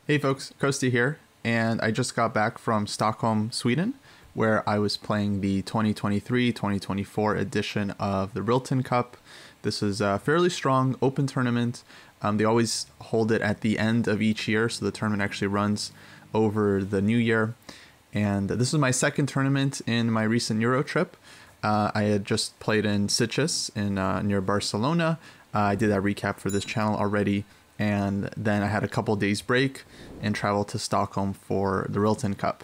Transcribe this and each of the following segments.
Hey folks, Kostya here, and I just got back from Stockholm, Sweden, where I was playing the 2023-2024 edition of the Rilton Cup. This is a fairly strong open tournament. They always hold it at the end of each year, so the tournament actually runs over the new year. And this is my second tournament in my recent Euro trip. I had just played in Sitges in near Barcelona. I did that recap for this channel already. And then I had a couple days break and traveled to Stockholm for the Rilton Cup.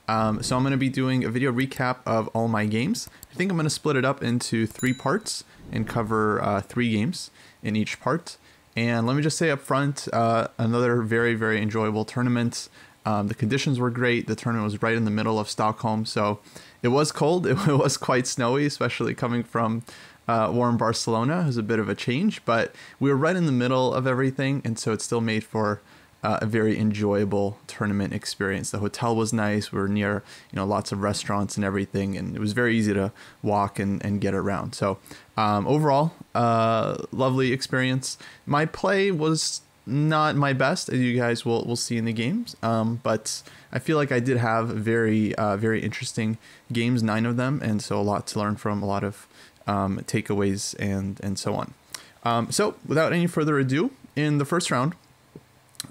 So I'm going to be doing a video recap of all my games. I think I'm going to split it up into 3 parts and cover 3 games in each part. And let me just say up front, another very, very enjoyable tournament. The conditions were great. The tournament was right in the middle of Stockholm, so it was cold. It was quite snowy, especially coming from warm Barcelona. It was a bit of a change, but we were right in the middle of everything, and so it still made for a very enjoyable tournament experience. The hotel was nice. We were near, lots of restaurants and everything, and it was very easy to walk and get around. So overall, lovely experience. My play was not my best, as you guys will see in the games, but I feel like I did have very interesting games, 9 of them, and so a lot to learn from, a lot of takeaways and so on. So without any further ado, in the first round,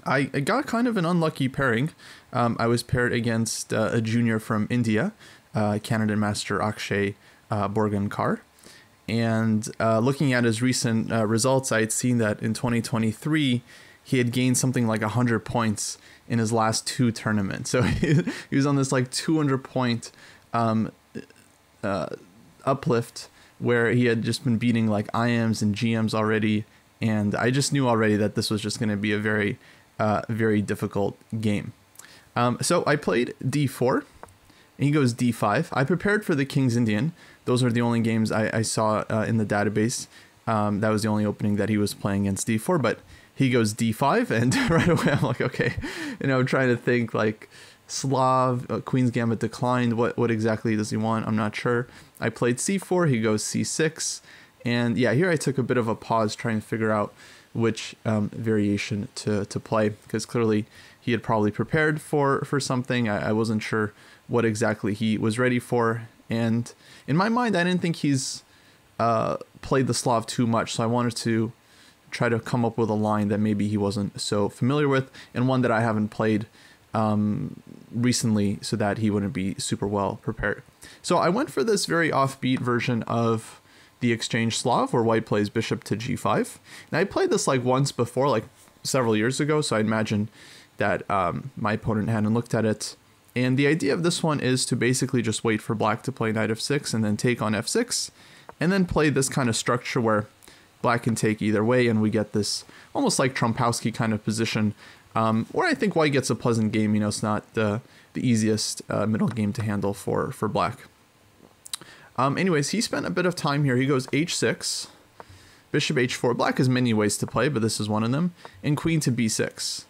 I got kind of an unlucky pairing. I was paired against a junior from India, Canada Master Akshay Borgaonkar. And looking at his recent results, I had seen that in 2023, he had gained something like 100 points in his last 2 tournaments. So he was on this like 200 point uplift where he had just been beating like IMs and GMs already. And I just knew already that this was just going to be a very, very difficult game. So I played D4. And he goes D5. I prepared for the King's Indian. Those are the only games I saw in the database. That was the only opening that he was playing against D4, but he goes D5, and right away I'm like, okay, trying to think like Slav, Queen's Gambit declined. What exactly does he want? I'm not sure. I played C4. He goes C6, and yeah, here I took a bit of a pause trying to figure out which variation to play, because clearly he had probably prepared for something. I wasn't sure what exactly he was ready for, and in my mind I didn't think he's played the Slav too much, so I wanted to try to come up with a line that maybe he wasn't so familiar with, and one that I haven't played recently, so that he wouldn't be super well prepared. So I went for this very offbeat version of the exchange Slav, where white plays bishop to g5. And I played this like once before, like several years ago, so I imagine that my opponent hadn't looked at it. And the idea of this one is to basically just wait for black to play knight f6 and then take on f6, and then play this kind of structure where black can take either way, and we get this almost like Trumpowski kind of position, where I think white gets a pleasant game. It's not the easiest middle game to handle for black. Anyways, he spent a bit of time here. He goes h6, bishop h4. Black has many ways to play, but this is one of them, and queen to b6.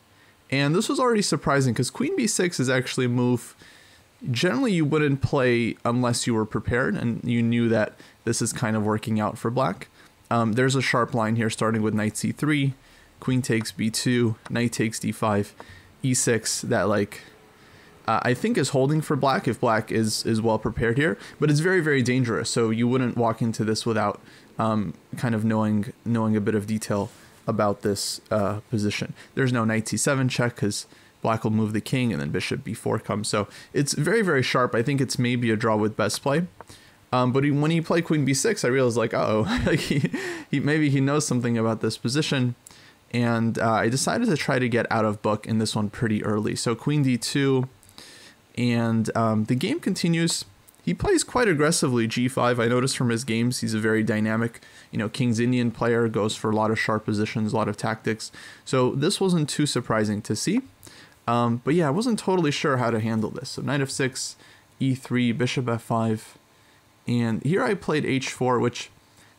And this was already surprising, because queen b6 is actually a move generally you wouldn't play unless you were prepared and you knew that this is kind of working out for black. There's a sharp line here starting with knight c3, queen takes b2, knight takes d5, e6, that like I think is holding for black if black is well prepared here, but it's very, very dangerous. So you wouldn't walk into this without kind of knowing a bit of detail about this position. There's no knight c7 check because black will move the king, and then bishop b4 comes. So it's very, very sharp. I think it's maybe a draw with best play. But when he played queen b6, I realized like, uh-oh, maybe he knows something about this position. And I decided to try to get out of book in this one pretty early. So queen d2, and the game continues. He plays quite aggressively g5. I noticed from his games he's a very dynamic, King's Indian player, goes for a lot of sharp positions, a lot of tactics. So this wasn't too surprising to see. But yeah, I wasn't totally sure how to handle this. So knight f6, e3, bishop f5, and here I played h4, which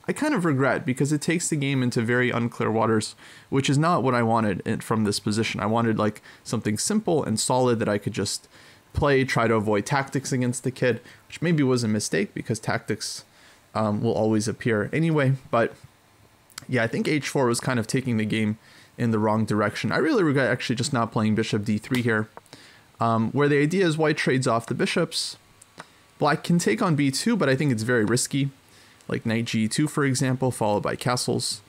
I kind of regret because it takes the game into very unclear waters, which is not what I wanted from this position. I wanted like something simple and solid that I could just play, try to avoid tactics against the kid, which maybe was a mistake because tactics will always appear anyway. But yeah, I think h4 was kind of taking the game in the wrong direction. I really regret actually just not playing bishop d3 here, where the idea is white trades off the bishops. Black can take on b2, but I think it's very risky, like knight g2, for example, followed by castles.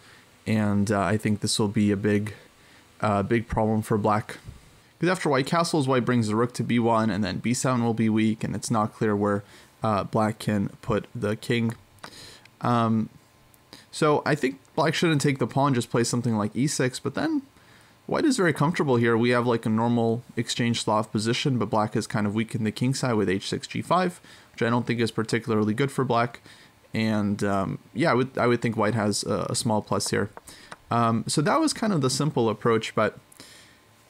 And I think this will be a big problem for black. Because after white castles, white brings the rook to b1, and then b7 will be weak, and it's not clear where black can put the king. So I think black shouldn't take the pawn, just play something like e6, but then white is very comfortable here. We have like a normal exchange Slav position, but black has kind of weakened the king side with h6, g5, which I don't think is particularly good for black. And yeah, I would think white has a small plus here. So that was kind of the simple approach, but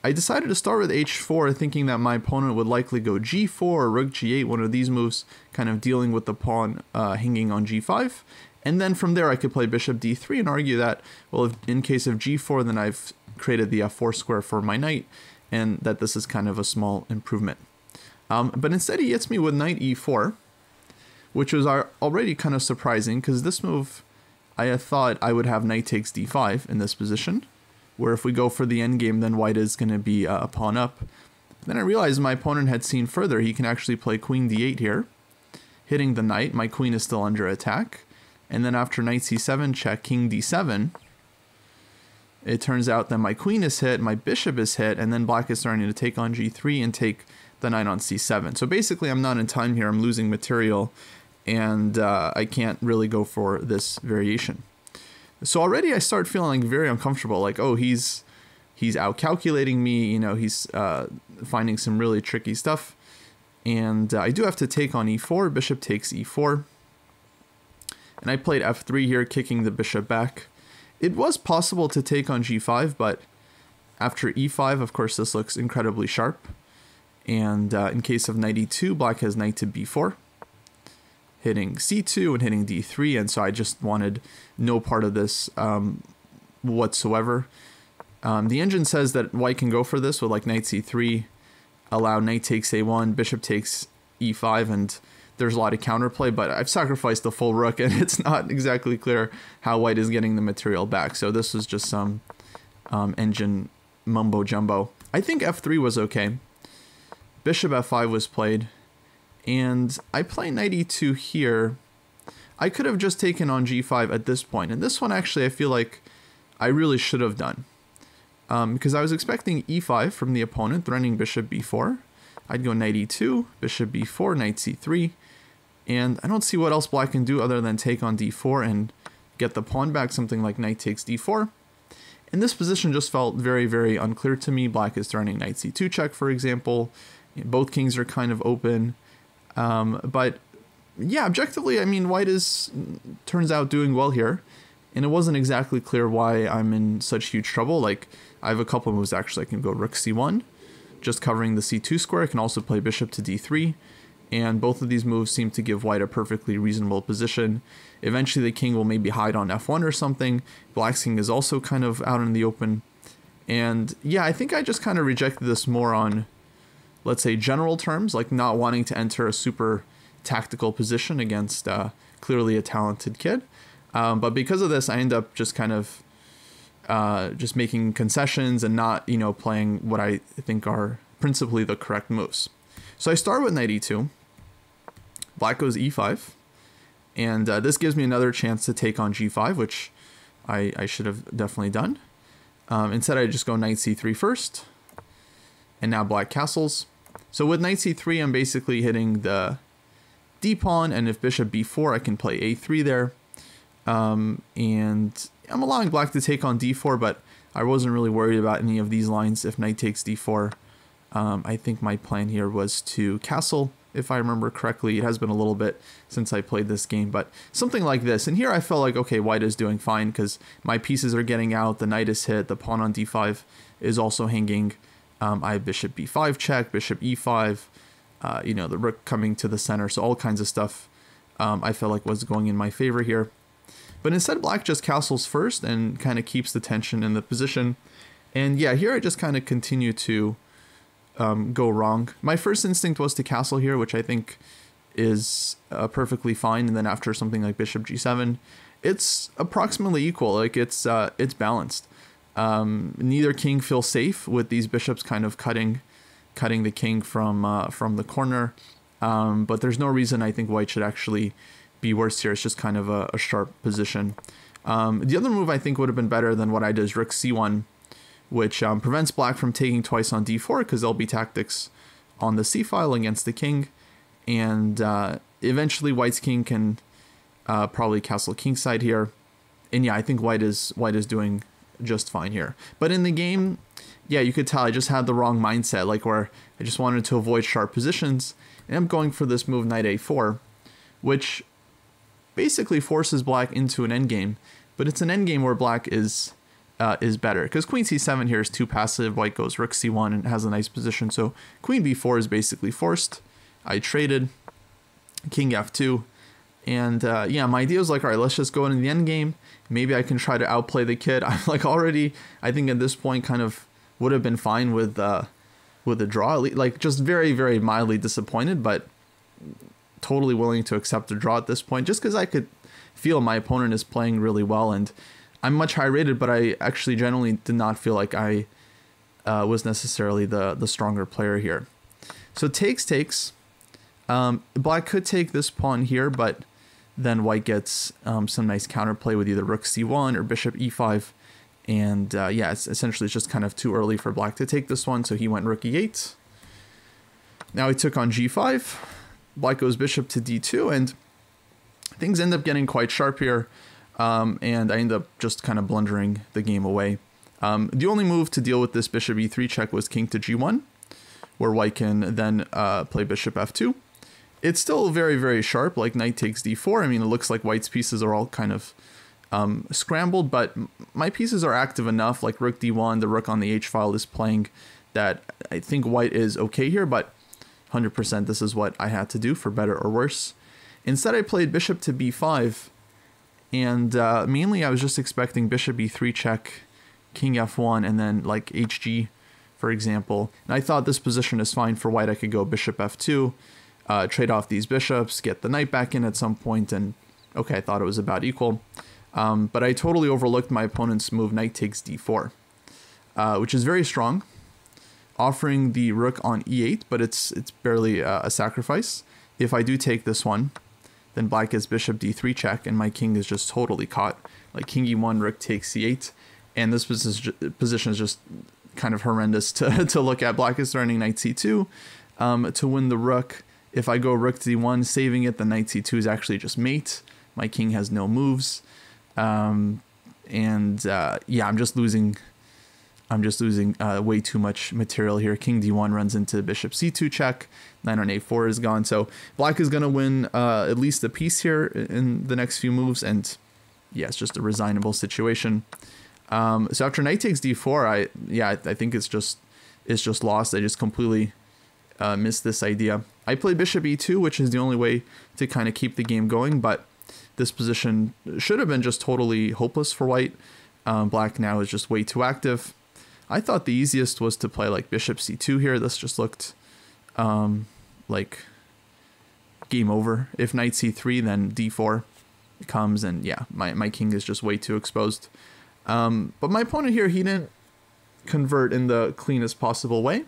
I decided to start with h4, thinking that my opponent would likely go g4 or rook g8, one of these moves, kind of dealing with the pawn hanging on g5. And then from there, I could play bishop d3 and argue that, well, if, in case of g4, then I've created the f4 square for my knight, and that this is kind of a small improvement. But instead, he hits me with knight e4, which was already kind of surprising, because this move, I thought I would have knight takes d5 in this position, where if we go for the endgame, then white is going to be a pawn up. Then I realized my opponent had seen further. He can actually play queen d8 here, hitting the knight. My queen is still under attack. And then after knight c7 check, king d7, it turns out that my queen is hit, my bishop is hit, and then black is starting to take on g3 and take the knight on c7. So basically, I'm not in time here. I'm losing material, and I can't really go for this variation. So already I start feeling like very uncomfortable. Like, oh, he's out-calculating me. You know, he's finding some really tricky stuff. And I do have to take on e4. Bishop takes e4. And I played f3 here, kicking the bishop back. It was possible to take on g5, but after e5, of course, this looks incredibly sharp. And in case of knight e2, black has knight to b4, hitting c2 and hitting d3, and so I just wanted no part of this whatsoever. The engine says that white can go for this with like knight c3, allow knight takes a1, bishop takes e5, and there's a lot of counterplay, but I've sacrificed the full rook, and it's not exactly clear how white is getting the material back. So this was just some engine mumbo jumbo. I think f3 was okay. Bishop f5 was played, and I play knight e2 here. I could have just taken on g5 at this point, and this one actually I feel like I really should have done, because I was expecting e5 from the opponent, threatening bishop b4. I'd go knight e2, bishop b4, knight c3, and I don't see what else black can do other than take on d4 and get the pawn back, something like knight takes d4. And this position just felt very, very unclear to me. Black is threatening knight c2 check, for example. Both kings are kind of open. But yeah, objectively, I mean, white turns out doing well here. And it wasn't exactly clear why I'm in such huge trouble. Like, I have a couple moves actually. I can go rook c1, just covering the c2 square. I can also play bishop to d3. And both of these moves seem to give white a perfectly reasonable position. Eventually the king will maybe hide on f1 or something. Black's king is also kind of out in the open. And yeah, I think I just kind of rejected this more on, let's say, general terms, like not wanting to enter a super tactical position against clearly a talented kid. But because of this, I end up just kind of just making concessions and not, you know, playing what I think are principally the correct moves. So I start with knight e2. Black goes e5. And this gives me another chance to take on g5, which I should have definitely done. Instead, I just go knight c3 first. And now black castles. So with knight c3, I'm basically hitting the d-pawn. And if bishop b4, I can play a3 there. And I'm allowing black to take on d4, but I wasn't really worried about any of these lines if knight takes d4. I think my plan here was to castle, if I remember correctly. It has been a little bit since I played this game, but something like this. And here I felt like, okay, white is doing fine because my pieces are getting out, the knight is hit, the pawn on d5 is also hanging. I have bishop b5 check, bishop e5, you know, the rook coming to the center, so all kinds of stuff I felt like was going in my favor here. But instead, black just castles first and kind of keeps the tension in the position. And yeah, here I just kind of continue to go wrong. My first instinct was to castle here, which I think is perfectly fine. And then after something like bishop g7, it's approximately equal. Like it's balanced. Neither king feels safe with these bishops kind of cutting the king from the corner. But there's no reason I think white should actually be worse here. It's just kind of a sharp position. The other move I think would have been better than what I did is rook c1, which prevents black from taking twice on d4 because there'll be tactics on the c file against the king. And eventually white's king can probably castle kingside here. And yeah, I think white is doing just fine here. But in the game, yeah, you could tell I just had the wrong mindset, like where I just wanted to avoid sharp positions. And I'm going for this move knight a4, which basically forces black into an endgame. But it's an endgame where black is better, because queen c7 here is too passive. White goes rook c1 and has a nice position. So queen b4 is basically forced. I traded king f2. And yeah, my idea was like, all right, let's just go into the endgame. Maybe I can try to outplay the kid. I'm like already, I think at this point kind of would have been fine with a draw. Like just very, very mildly disappointed, but totally willing to accept a draw at this point, just because I could feel my opponent is playing really well. And I'm much high rated, but I actually generally did not feel like I was necessarily the stronger player here. So takes. Black could take this pawn here, but then white gets some nice counterplay with either rook c1 or bishop e5. And yeah, it's essentially just kind of too early for black to take this one, so he went rook e8. Now he took on g5. Black goes bishop to d2, and things end up getting quite sharp here. And I end up just kind of blundering the game away. The only move to deal with this bishop e3 check was king to g1, where white can then play bishop f2. It's still very, very sharp, like knight takes d4. I mean, it looks like white's pieces are all kind of scrambled, but my pieces are active enough, like rook d1, the rook on the h file is playing, that I think white is okay here, but 100% this is what I had to do for better or worse. Instead, I played bishop to b5, and mainly I was just expecting bishop e3 check, king f1, and then like hg, for example. And I thought this position is fine for white. I could go bishop f2, trade off these bishops, get the knight back in at some point, and okay, I thought it was about equal. But I totally overlooked my opponent's move knight takes d4, which is very strong, offering the rook on e8, but it's barely a sacrifice. If I do take this one, then black gets bishop d3 check, and my king is just totally caught. Like king e1, rook takes c8, and this position is just kind of horrendous to look at. Black is threatening knight c2 to win the rook. If I go rook to d1, saving it, the knight c2 is actually just mate. My king has no moves. Yeah, I'm just losing way too much material here. King d1 runs into bishop c2 check. Knight on a4 is gone. So black is going to win at least a piece here in the next few moves. And yeah, it's just a resignable situation. So after knight takes d4, I think it's just lost. I just completely missed this idea. I played bishop e2, which is the only way to kind of keep the game going, but this position should have been just totally hopeless for white. Black now is just way too active. I thought the easiest was to play like bishop c2 here. This just looked like game over. If knight c3, then d4 comes, and yeah, my king is just way too exposed. But my opponent here, he didn't convert in the cleanest possible way.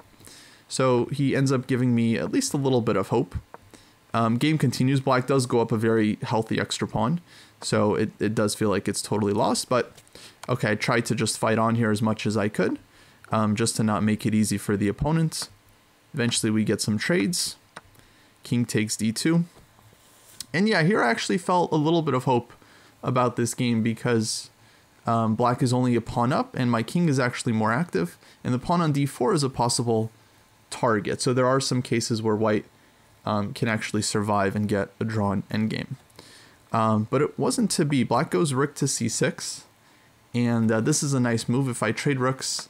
So he ends up giving me at least a little bit of hope. Game continues. Black does go up a very healthy extra pawn. So it does feel like it's totally lost. But okay, I tried to just fight on here as much as I could, just to not make it easy for the opponent. Eventually we get some trades. King takes d2. And yeah, here I actually felt a little bit of hope about this game, because black is only a pawn up and my king is actually more active. And the pawn on d4 is a possible target. So there are some cases where white can actually survive and get a drawn endgame. But it wasn't to be. Black goes rook to c6. And this is a nice move. If I trade rooks,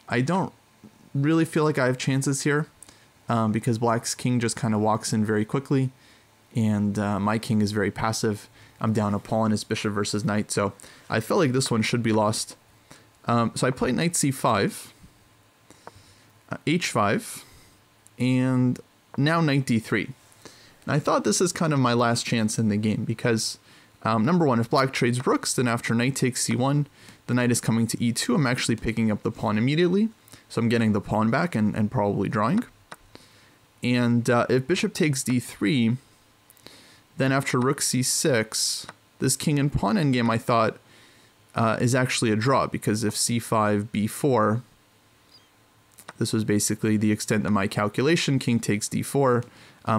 I don't really feel like I have chances here, because black's king just kind of walks in very quickly. And my king is very passive. I'm down a pawn. It's bishop versus knight. So I feel like this one should be lost. So I play knight c5, h5, and now knight d3. And I thought this is kind of my last chance in the game, because Number one, if black trades rooks, then after knight takes c1, the knight is coming to e2. I'm actually picking up the pawn immediately, so I'm getting the pawn back and probably drawing. And if bishop takes d3, then after rook c6, this king and pawn endgame I thought is actually a draw, because if c5, b4, this was basically the extent of my calculation. King takes d4.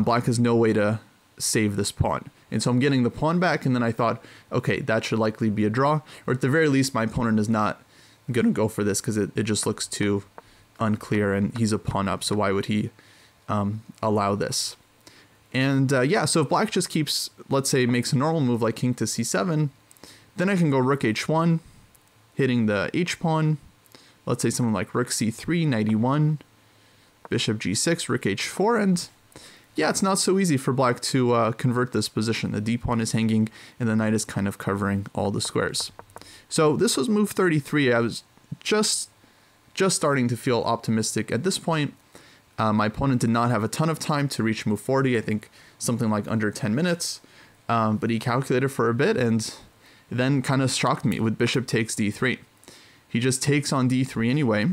Black has no way to save this pawn. And so I'm getting the pawn back, and then I thought, okay, that should likely be a draw. Or at the very least, my opponent is not going to go for this because it just looks too unclear, and he's a pawn up, so why would he allow this? And yeah, so if black just keeps, let's say, makes a normal move like king to c7, then I can go rook h1, hitting the h-pawn. Let's say something like rook c3, knight e1, bishop g6, rook h4, and yeah, it's not so easy for black to convert this position. The d-pawn is hanging, and the knight is kind of covering all the squares. So this was move 33. I was just starting to feel optimistic at this point. My opponent did not have a ton of time to reach move 40, I think something like under 10 minutes, but he calculated for a bit and then kind of shocked me with bishop takes d3. He just takes on d3 anyway,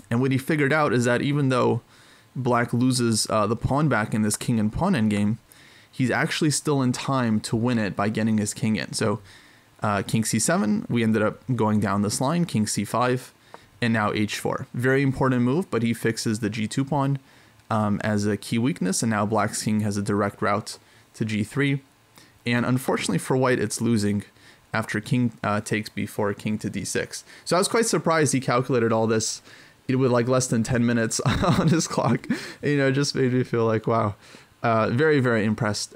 and what he figured out is that even though black loses the pawn back in this king and pawn endgame, he's actually still in time to win it by getting his king in. So king c7, we ended up going down this line, king c5, and now h4. Very important move, but he fixes the g2 pawn as a key weakness, and now black's king has a direct route to g3. And unfortunately for white, it's losing after king takes b4, king to d6. So I was quite surprised he calculated all this with like less than 10 minutes on his clock. You know, it just made me feel like, wow, very, very impressed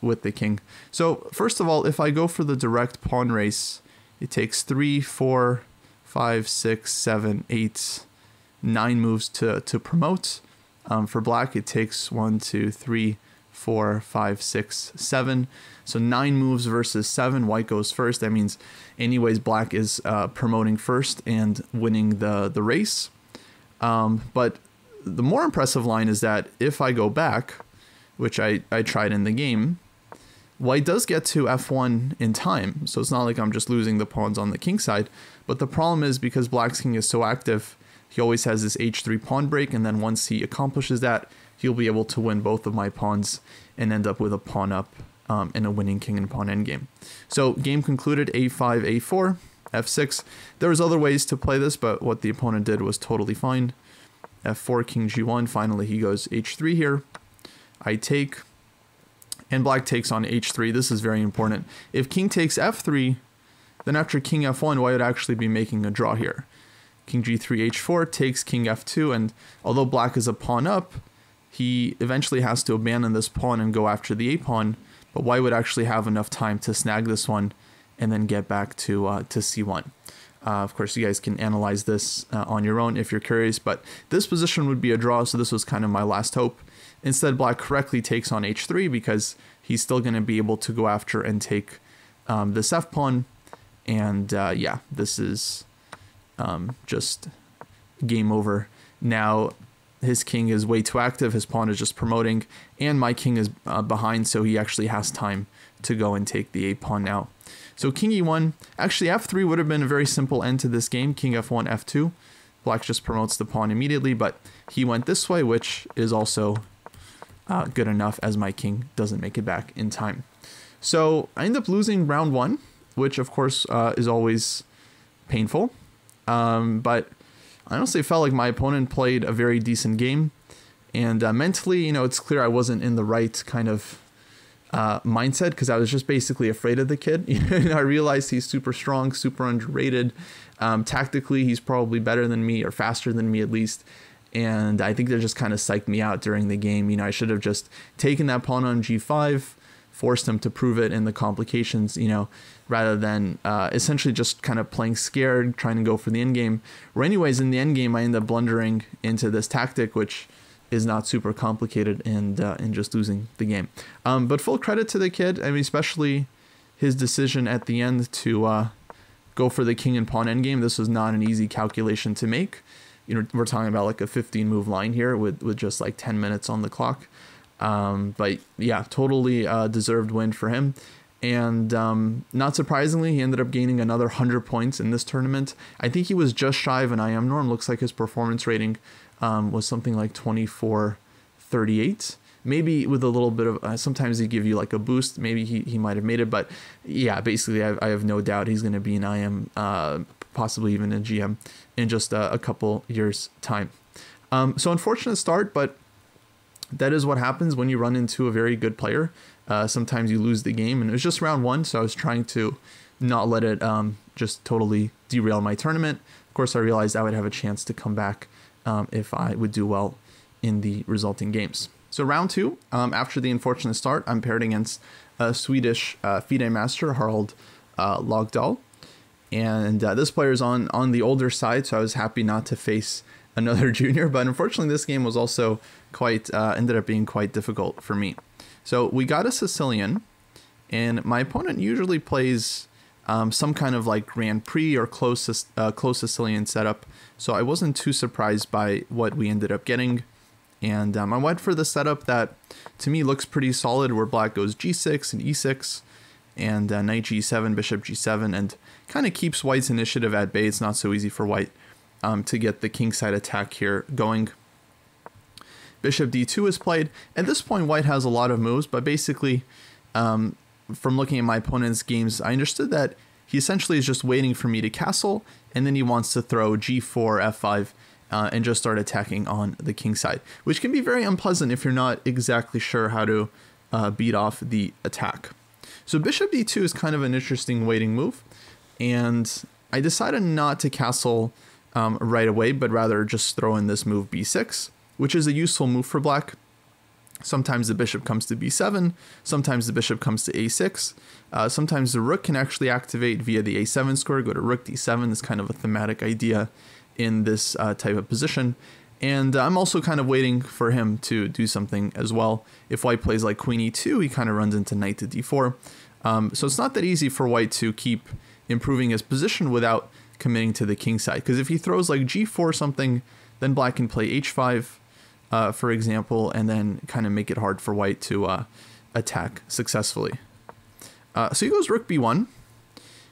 with the king. So first of all, if I go for the direct pawn race, it takes 3, 4, 5, 6, 7, 8, 9 moves to promote. For black, it takes 1, 2, 3, 4, 5, 6, 7. So 9 moves versus 7. White goes first. That means anyways, black is promoting first and winning the race. But the more impressive line is that if I go back, which I tried in the game, white does get to f1 in time. So it's not like I'm just losing the pawns on the king side. But the problem is because black's king is so active, he always has this h3 pawn break. And then once he accomplishes that, he'll be able to win both of my pawns and end up with a pawn up and a winning king and pawn endgame. So game concluded, a5, a4, f6. There was other ways to play this, but what the opponent did was totally fine. f4, king g1. Finally, he goes h3 here. I take, and black takes on h3. This is very important. If king takes f3, then after king f1, white would actually be making a draw here. King g3, h4 takes king f2, and although black is a pawn up, he eventually has to abandon this pawn and go after the a-pawn, but white would actually have enough time to snag this one and then get back to c1. Of course, you guys can analyze this on your own if you're curious, but this position would be a draw, so this was kind of my last hope. Instead, black correctly takes on h3 because he's still going to be able to go after and take this f-pawn, and yeah, this is just game over. Now, his king is way too active, his pawn is just promoting, and my king is behind, so he actually has time to go and take the a-pawn now. So king e1, actually f3 would have been a very simple end to this game, king f1, f2. Black just promotes the pawn immediately, but he went this way, which is also good enough as my king doesn't make it back in time. So I end up losing round 1, which of course is always painful, but I honestly felt like my opponent played a very decent game, and mentally, you know, it's clear I wasn't in the right kind of mindset because I was just basically afraid of the kid. I realized he's super strong, super underrated. Tactically, he's probably better than me or faster than me at least. And I think they just kind of psyched me out during the game. You know, I should have just taken that pawn on g5, forced him to prove it in the complications, you know, rather than essentially just kind of playing scared, trying to go for the endgame. Or anyways, in the endgame, I end up blundering into this tactic, which is not super complicated, and just losing the game. But full credit to the kid. I mean, especially his decision at the end to go for the king and pawn endgame. This was not an easy calculation to make. You know, we're talking about like a 15 move line here with just like 10 minutes on the clock. But yeah, totally deserved win for him. And not surprisingly, he ended up gaining another 100 points in this tournament. I think he was just shy of an IM norm. Looks like his performance rating was something like 2438. Maybe with a little bit of, sometimes they give you like a boost. Maybe he might have made it. But yeah, basically, I have no doubt he's going to be an IM, possibly even a GM in just a couple years' time. So unfortunate start, but that is what happens when you run into a very good player. Sometimes you lose the game, and it was just round one, so I was trying to not let it just totally derail my tournament. Of course, I realized I would have a chance to come back if I would do well in the resulting games. So round two, after the unfortunate start, I'm paired against a Swedish FIDE master, Harald Lögdahl. And this player is on the older side, so I was happy not to face another junior. But unfortunately, this game was also ended up being quite difficult for me. So we got a Sicilian, and my opponent usually plays some kind of like Grand Prix or close Sicilian setup. So I wasn't too surprised by what we ended up getting. And I went for the setup that to me looks pretty solid, where black goes g6 and e6 and knight g7, bishop g7, and kind of keeps white's initiative at bay. It's not so easy for white to get the kingside attack here going. Bishop d2 is played. At this point, white has a lot of moves, but basically, from looking at my opponent's games, I understood that he essentially is just waiting for me to castle, and then he wants to throw g4, f5, and just start attacking on the king side, which can be very unpleasant if you're not exactly sure how to beat off the attack. So bishop d2 is kind of an interesting waiting move, and I decided not to castle right away, but rather just throw in this move b6, which is a useful move for black. Sometimes the bishop comes to b7, sometimes the bishop comes to a6, sometimes the rook can actually activate via the a7 square, go to rook d7. Is kind of a thematic idea in this type of position. And I'm also kind of waiting for him to do something as well. If white plays like queen e2, he kind of runs into knight to d4. So it's not that easy for white to keep improving his position without committing to the king side. Because if he throws like g4 something, then black can play h5, for example, and then kind of make it hard for white to attack successfully. So he goes rook b1.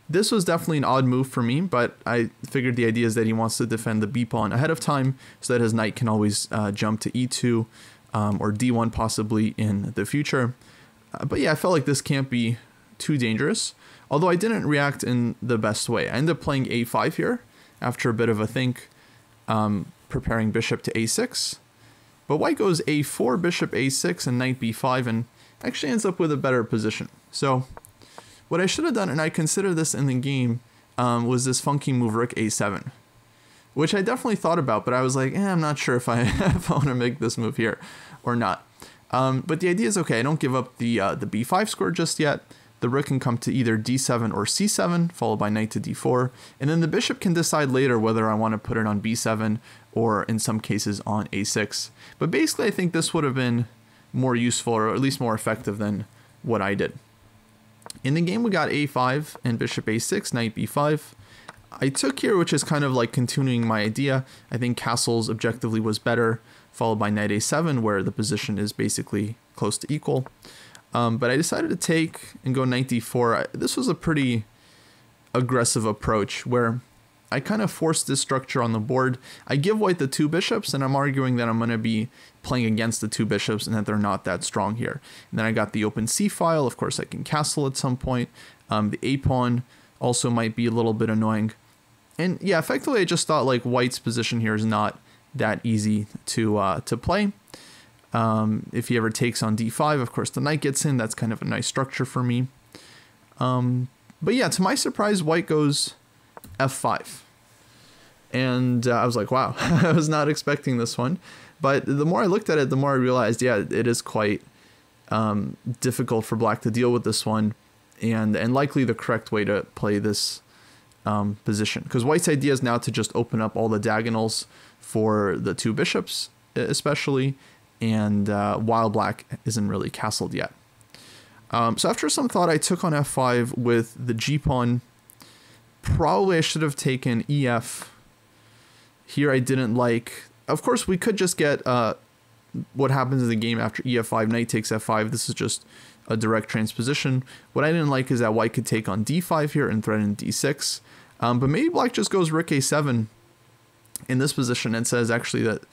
This was definitely an odd move for me, but I figured the idea is that he wants to defend the b pawn ahead of time so that his knight can always jump to e2 or d1 possibly in the future. But yeah, I felt like this can't be too dangerous, although I didn't react in the best way. I ended up playing a5 here after a bit of a think, preparing bishop to a6. But white goes a4, bishop a6, and knight b5, and actually ends up with a better position. So what I should have done, and I considered this in the game, was this funky move rook a7, which I definitely thought about, but I was like, I'm not sure if I want to make this move here or not. But the idea is, okay, I don't give up the b5 square just yet. The rook can come to either d7 or c7, followed by knight to d4, and then the bishop can decide later whether I want to put it on b7 or in some cases on a6. But basically, I think this would have been more useful, or at least more effective than what I did. In the game, we got a5 and bishop a6, knight b5. I took here, which is kind of like continuing my idea. I think castles objectively was better, followed by knight a7, where the position is basically close to equal. But I decided to take and go knight d4. This was a pretty aggressive approach where I kind of forced this structure on the board. I give white the two bishops, and I'm arguing that I'm going to be playing against the two bishops and that they're not that strong here. And then I got the open c file. Of course, I can castle at some point. The a pawn also might be a little bit annoying. And yeah, effectively, I just thought like white's position here is not that easy to play. If he ever takes on d5, of course, the knight gets in. That's kind of a nice structure for me. But yeah, to my surprise, white goes f5. And I was like, wow, I was not expecting this one. But the more I looked at it, the more I realized, yeah, it is quite difficult for black to deal with this one, and likely the correct way to play this position. Because white's idea is now to just open up all the diagonals for the two bishops, especially, and while black isn't really castled yet. So after some thought, I took on f5 with the g-pawn. Probably I should have taken ef. Here I didn't like. Of course, we could just get what happens in the game after ef5, knight takes f5. This is just a direct transposition. What I didn't like is that white could take on d5 here and threaten d6. But maybe black just goes rook a7 in this position and says actually that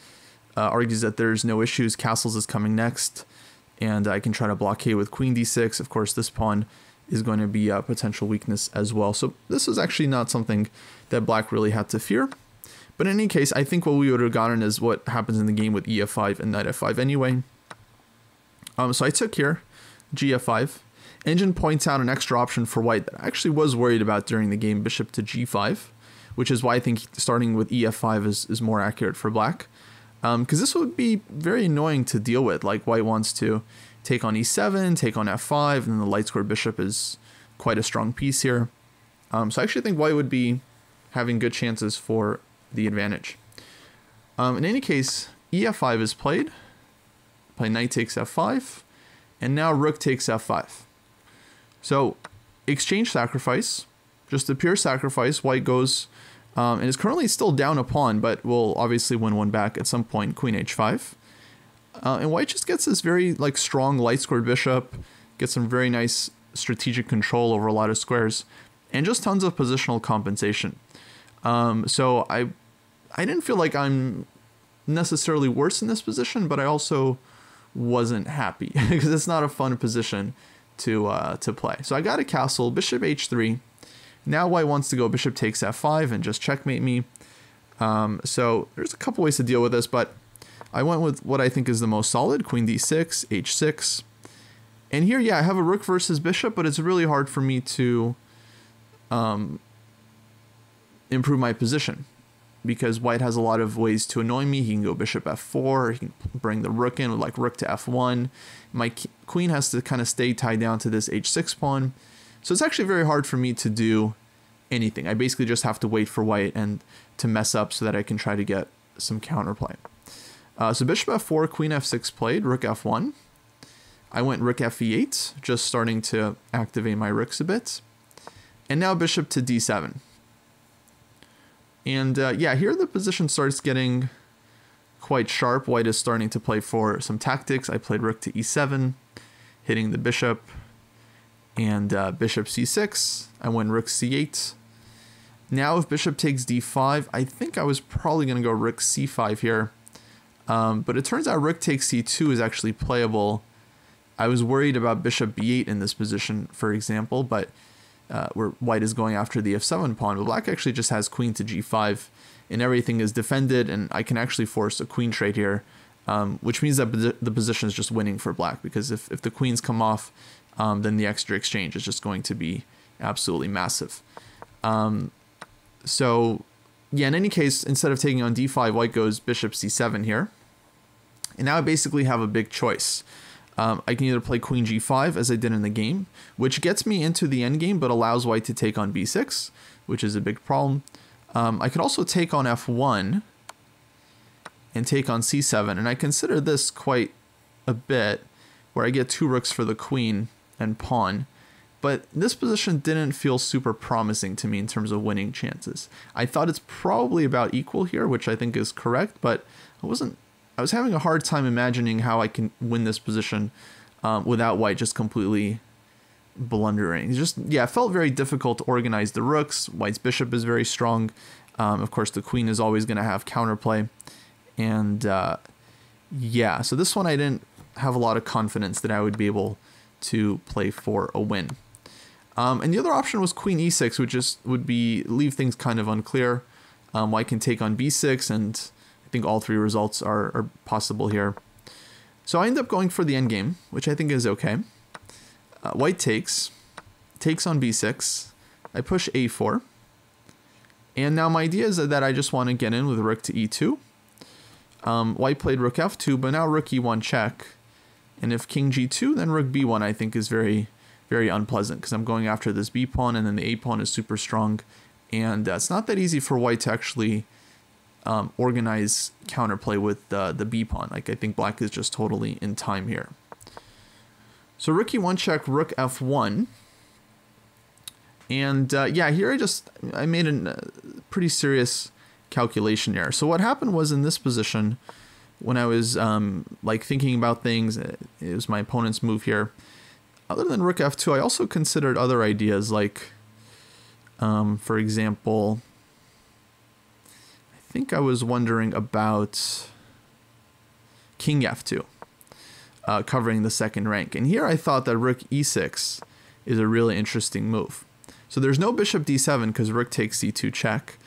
argues that there's no issues. Castles is coming next, and I can try to blockade with queen d6. Of course, this pawn is going to be a potential weakness as well. So this is actually not something that black really had to fear. But in any case, I think what we would have gotten is what happens in the game with ef5 and knight f5 anyway. So I took here, gf5. Engine points out an extra option for white that I actually was worried about during the game, bishop to g5, which is why I think starting with ef5 is more accurate for black. Because this would be very annoying to deal with. Like white wants to take on e7, take on f5, and then the light squared bishop is quite a strong piece here. So I actually think white would be having good chances for the advantage. In any case, ef5 is played. Play knight takes f5, and now rook takes f5. So exchange sacrifice, just a pure sacrifice. White goes and is currently still down a pawn, but will obviously win one back at some point. Queen h5, and white just gets this very like strong light squared bishop, gets some very nice strategic control over a lot of squares, and just tons of positional compensation. So I didn't feel like I'm necessarily worse in this position, but I also wasn't happy because it's not a fun position to play. So I got a castle, bishop h3. Now white wants to go bishop takes f5 and just checkmate me. So there's a couple ways to deal with this, but I went with what I think is the most solid, queen d6, h6. And here, yeah, I have a rook versus bishop, but it's really hard for me to improve my position because white has a lot of ways to annoy me. He can go bishop f4, he can bring the rook in with like rook to f1. My queen has to kind of stay tied down to this h6 pawn. So it's actually very hard for me to do anything. I basically just have to wait for white and to mess up so that I can try to get some counterplay. So bishop f4, queen f6 played, rook f1. I went rook fe8, just starting to activate my rooks a bit. And now bishop to d7. And yeah, here the position starts getting quite sharp. White is starting to play for some tactics. I played rook to e7, hitting the bishop, and bishop c6. I went rook c8. Now if bishop takes d5, I think I was probably going to go rook c5 here. But it turns out rook takes c2 is actually playable. I was worried about bishop b8 in this position, for example, but where white is going after the f7 pawn, but black actually just has queen to g5, and everything is defended, and I can actually force a queen trade here, which means that the position is just winning for black, because if the queens come off, then the extra exchange is just going to be absolutely massive. So yeah, in any case, instead of taking on d5, white goes bishop c7 here, and now I basically have a big choice. I can either play queen g5 as I did in the game, which gets me into the endgame but allows white to take on b6, which is a big problem. I could also take on f1 and take on c7, and I consider this quite a bit, where I get two rooks for the queen and pawn. But this position didn't feel super promising to me in terms of winning chances. I thought it's probably about equal here, which I think is correct, but I was having a hard time imagining how I can win this position without white just completely blundering. Yeah, it felt very difficult to organize the rooks. White's bishop is very strong. Of course, the queen is always going to have counterplay. And yeah, so this one I didn't have a lot of confidence that I would be able to play for a win. And the other option was queen e6, which would leave things kind of unclear. White can take on b6, and I think all three results are possible here. So I end up going for the endgame, which I think is okay. White takes on b6. I push a4. And now my idea is that I just want to get in with rook to e2. White played rook f2, but now rook e1 check. And if king g2, then rook b1 I think is very, very unpleasant, because I'm going after this b pawn, and then the a pawn is super strong. And it's not that easy for white to actually organize counterplay with the b pawn. Like, I think black is just totally in time here. So rook e1 check, rook f1. And yeah, here I made a pretty serious calculation error. So what happened was, in this position, when I was like thinking about things, it was my opponent's move here. other than rook f2, I also considered other ideas like, for example, I think I was wondering about king f2, covering the second rank. And here I thought that rook e6 is a really interesting move. So there's no bishop d7 because rook takes c2 check.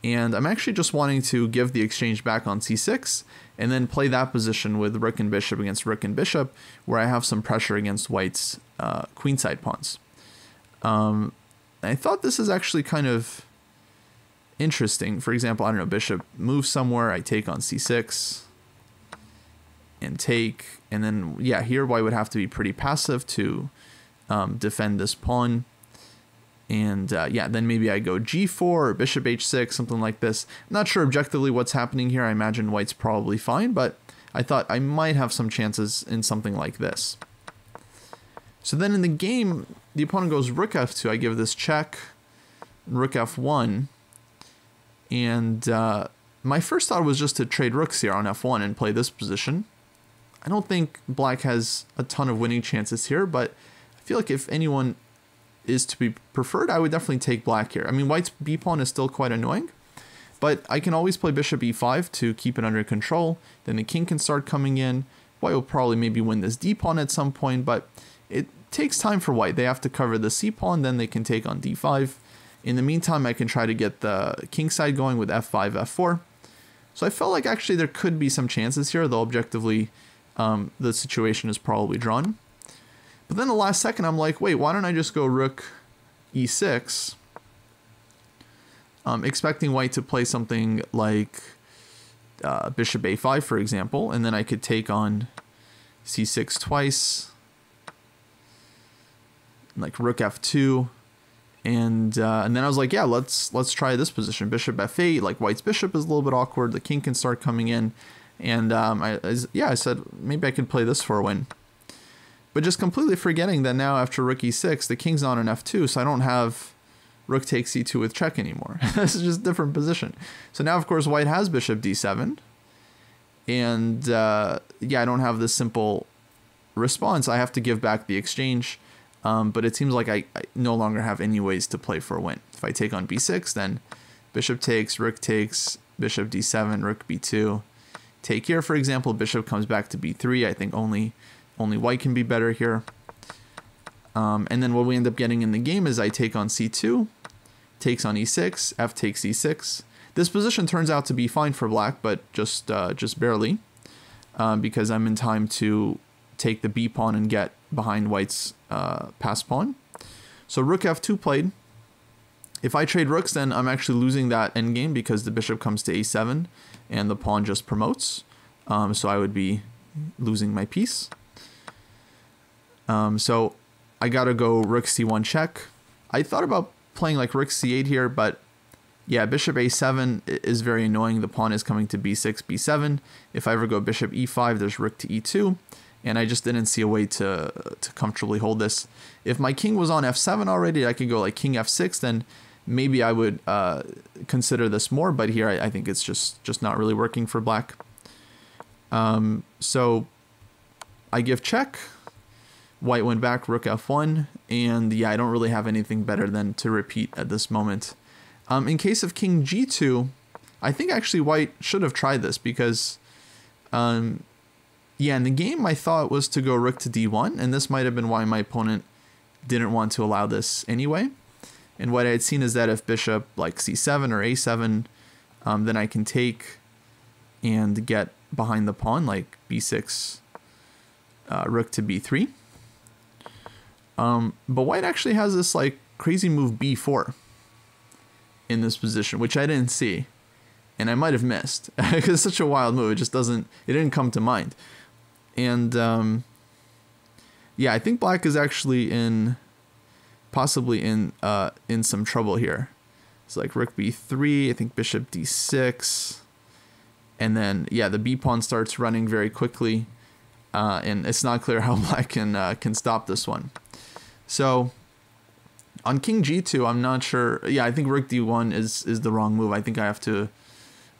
And I'm actually just wanting to give the exchange back on c6 and then play that position with rook and bishop against rook and bishop, where I have some pressure against white's queenside pawns. I thought this is actually kind of interesting. For example, I don't know, bishop moves somewhere, I take on c6 and take, and then, yeah, here white would have to be pretty passive to defend this pawn. And yeah, then maybe I go g4 or bishop h6, something like this. I'm not sure objectively what's happening here. I imagine white's probably fine, but I thought I might have some chances in something like this. So then in the game, the opponent goes rook f2. I give this check, rook f1. And my first thought was just to trade rooks here on f1 and play this position. I don't think black has a ton of winning chances here, but I feel like if anyone is to be preferred, I would definitely take black here. I mean, white's b pawn is still quite annoying, but I can always play bishop e5 to keep it under control. Then the king can start coming in. White will probably maybe win this d pawn at some point, but it takes time for white. They have to cover the c pawn, then they can take on d5. In the meantime, I can try to get the king side going with f5, f4. So I felt like actually there could be some chances here, though objectively the situation is probably drawn. But then the last second, I'm like, wait, why don't I just go rook e6, expecting white to play something like bishop a5, for example, and then I could take on c6 twice, like rook f2, and then I was like, yeah, let's try this position, bishop f8. Like white's bishop is a little bit awkward, the king can start coming in, and I said maybe I could play this for a win. But just completely forgetting that now after rook e6, the king's on an f2, so I don't have rook takes c2 with check anymore. This is just a different position. So now, of course, white has bishop d7. And yeah, I don't have this simple response. I have to give back the exchange. But it seems like I no longer have any ways to play for a win. If I take on b6, then bishop takes, bishop d7, rook b2. Take here, for example, bishop comes back to b3. I think only white can be better here. And then what we end up getting in the game is I take on c2, takes on e6, f takes e6. This position turns out to be fine for black, but just barely, because I'm in time to take the b pawn and get behind white's pass pawn. So rook f2 played. If I trade rooks, then I'm actually losing that endgame because the bishop comes to a7 and the pawn just promotes. So I would be losing my piece. So I gotta go rook c1 check. I thought about playing like rook c8 here, but yeah, bishop a7 is very annoying. The pawn is coming to b6, b7. If I ever go bishop e5, there's rook to e2, and I just didn't see a way to comfortably hold this. If my king was on f7 already, I could go like king f6, then maybe I would consider this more, but here I think it's just not really working for black. So I give check. White went back, rook f1, and yeah, I don't really have anything better than to repeat at this moment. In case of king g2, I think actually white should have tried this because, yeah, in the game my thought was to go rook to d1, and this might have been why my opponent didn't want to allow this anyway. And what I had seen is that if bishop like c7 or a7, then I can take and get behind the pawn like b6, rook to b3. But white actually has this like crazy move b4 in this position, which I didn't see, and I might have missed because it's such a wild move. It didn't come to mind. And yeah, I think black is actually possibly in some trouble here. It's like rook b3, I think bishop d6, and then yeah, the b pawn starts running very quickly, and it's not clear how black can stop this one. So on king g2, I'm not sure. Yeah, I think rook d1 is the wrong move. I think I have to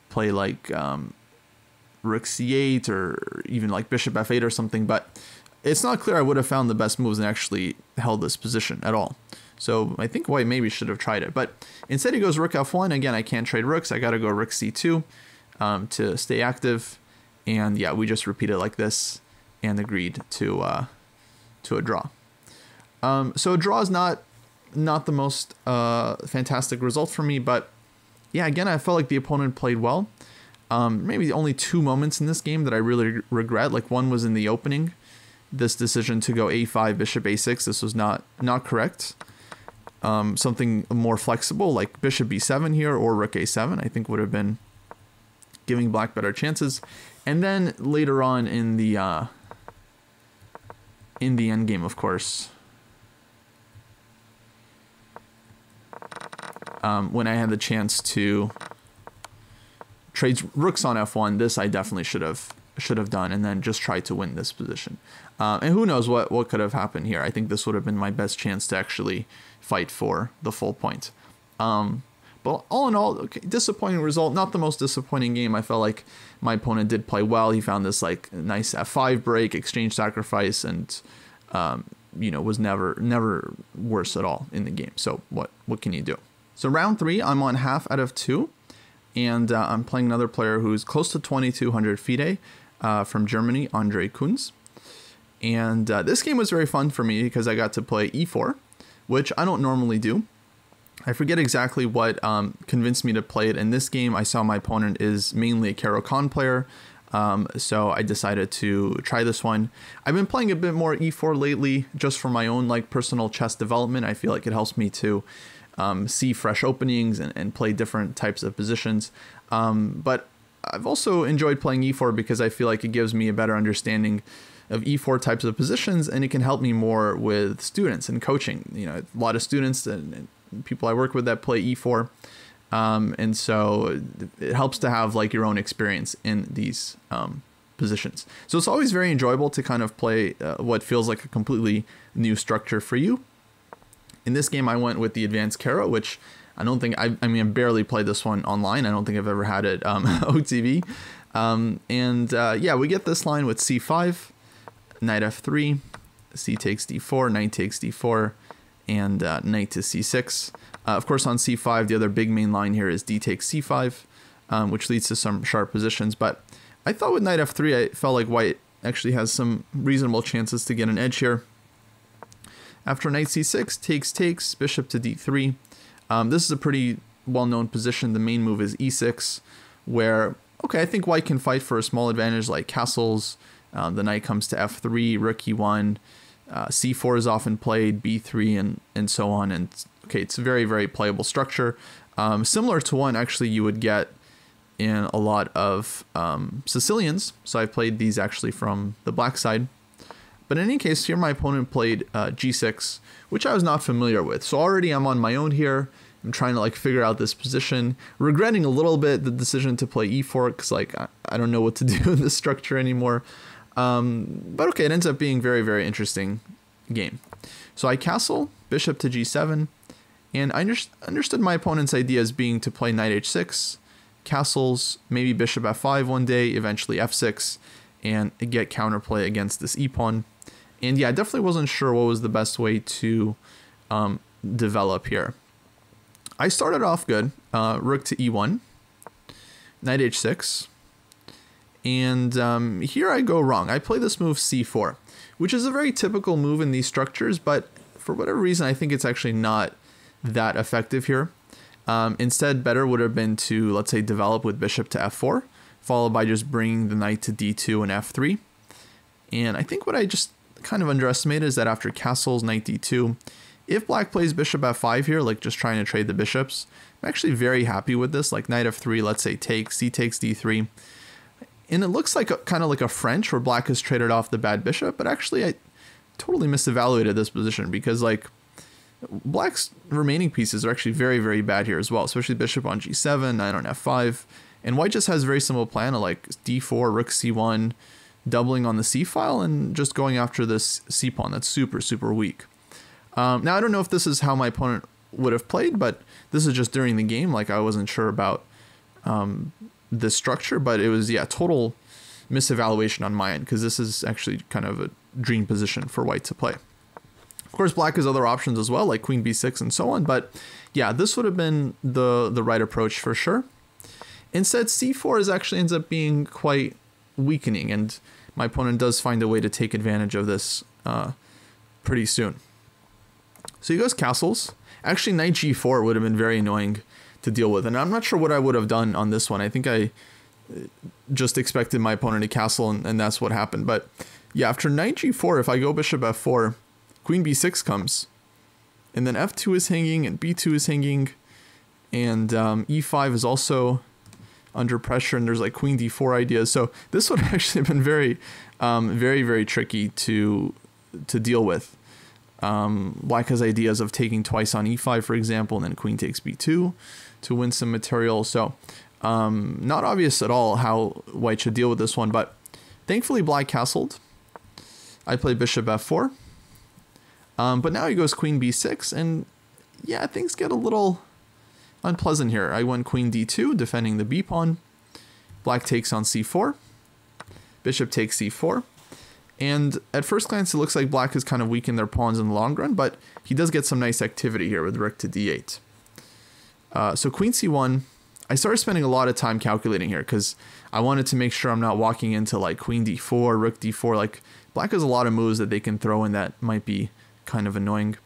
play like rook c8 or even like bishop f8 or something. But it's not clear I would have found the best moves and actually held this position at all. So I think white maybe should have tried it. But instead he goes rook f1. Again, I can't trade rooks. I got to go rook c2 to stay active. And yeah, we just repeated like this and agreed to a draw. So a draw is not the most fantastic result for me. But yeah, again, I felt like the opponent played well. Maybe only 2 moments in this game that I really regret. Like one was in the opening. This decision to go a5, bishop a6, this was not correct. Something more flexible like bishop b7 here or rook a7 I think would have been giving black better chances. And then later on in the endgame, of course, when I had the chance to trade rooks on f1, this I definitely should have done, and then just try to win this position. And who knows what could have happened here. I think this would have been my best chance to actually fight for the full point. But all in all, okay, disappointing result. Not the most disappointing game. I felt like my opponent did play well. He found this like nice f5 break, exchange sacrifice, and was never worse at all in the game. So what can you do? So round 3, I'm on half out of 2, and I'm playing another player who's close to 2,200 FIDE from Germany, Andre Kunz. And this game was very fun for me because I got to play e4, which I don't normally do. I forget exactly what convinced me to play it. In this game, I saw my opponent is mainly a Caro-Kann player, so I decided to try this one. I've been playing a bit more e4 lately, just for my own like personal chess development. I feel like it helps me to see fresh openings and play different types of positions. But I've also enjoyed playing e4 because I feel like it gives me a better understanding of e4 types of positions, and it can help me more with students and coaching. A lot of students and people I work with that play e4, and so it helps to have like your own experience in these positions. So it's always very enjoyable to kind of play what feels like a completely new structure for you. In this game, I went with the advanced Caro, which I don't think I barely played this one online. I don't think I've ever had it OTV. Yeah, we get this line with c5, knight f3, c takes d4, knight takes d4, and knight to c6. Of course, on c5, the other big main line here is d takes c5, which leads to some sharp positions. But I thought with knight f3, I felt like white actually has some reasonable chances to get an edge here. After knight c6, takes, bishop to d3. This is a pretty well-known position. The main move is e6, where, okay, I think white can fight for a small advantage like castles. The knight comes to f3, rook e1, c4 is often played, b3, and so on. And okay, it's a very, very playable structure. Similar to one actually you would get in a lot of Sicilians. So I played these actually from the black side. But in any case, here my opponent played g6, which I was not familiar with. So already I'm on my own here. I'm trying to like figure out this position, regretting a little bit the decision to play e4 because like I don't know what to do in this structure anymore. But okay, it ends up being very, very interesting game. So I castle, bishop to g7, and I understood my opponent's idea as being to play knight h6, castles, maybe bishop f5 one day, eventually f6, and get counterplay against this e-pawn. And yeah, I definitely wasn't sure what was the best way to develop here. I started off good, rook to e1, knight h6, and here I go wrong. I play this move c4, which is a very typical move in these structures, but for whatever reason, I think it's actually not that effective here. Instead, better would have been to, let's say, develop with bishop to f4, followed by just bringing the knight to d2 and f3. And I think what I just kind of underestimated is that after castles, knight d2, if black plays bishop f5 here, like just trying to trade the bishops, I'm actually very happy with this. Like knight f3, let's say takes, c takes d3. And it looks like kind of like a French where black has traded off the bad bishop, but actually I totally misevaluated this position because like black's remaining pieces are actually very, very bad here as well, especially bishop on g7, knight on f5. And white just has a very simple plan of like d4, rook c1, doubling on the c file, and just going after this c pawn that's super, super weak. Now, I don't know if this is how my opponent would have played, but this is just during the game. Like I wasn't sure about this structure, but it was, yeah, total misevaluation on my end, because this is actually kind of a dream position for white to play. Of course, black has other options as well, like queen b6 and so on, but yeah, this would have been the right approach for sure. Instead, c4 is actually ends up being quite weakening, and my opponent does find a way to take advantage of this pretty soon. So he goes castles. Actually, knight g4 would have been very annoying to deal with, and I'm not sure what I would have done on this one. I think I just expected my opponent to castle, and that's what happened. But yeah, after knight g4, if I go bishop f4, queen b6 comes, and then f2 is hanging, and b2 is hanging, and e5 is also under pressure, and there's like queen d4 ideas. So this would actually have been very, very tricky to deal with. Black has ideas of taking twice on e5, for example, and then queen takes b2 to win some material. So not obvious at all how white should deal with this one, but thankfully black castled. I play bishop f4, but now he goes queen b6, and yeah, things get a little unpleasant here. I went queen d2, defending the b pawn. Black takes on c4. Bishop takes c4. And at first glance, it looks like black has kind of weakened their pawns in the long run, but he does get some nice activity here with rook to d8. So queen c1, I started spending a lot of time calculating here because I wanted to make sure I'm not walking into like queen d4, rook d4. Like black has a lot of moves that they can throw in that might be kind of annoying.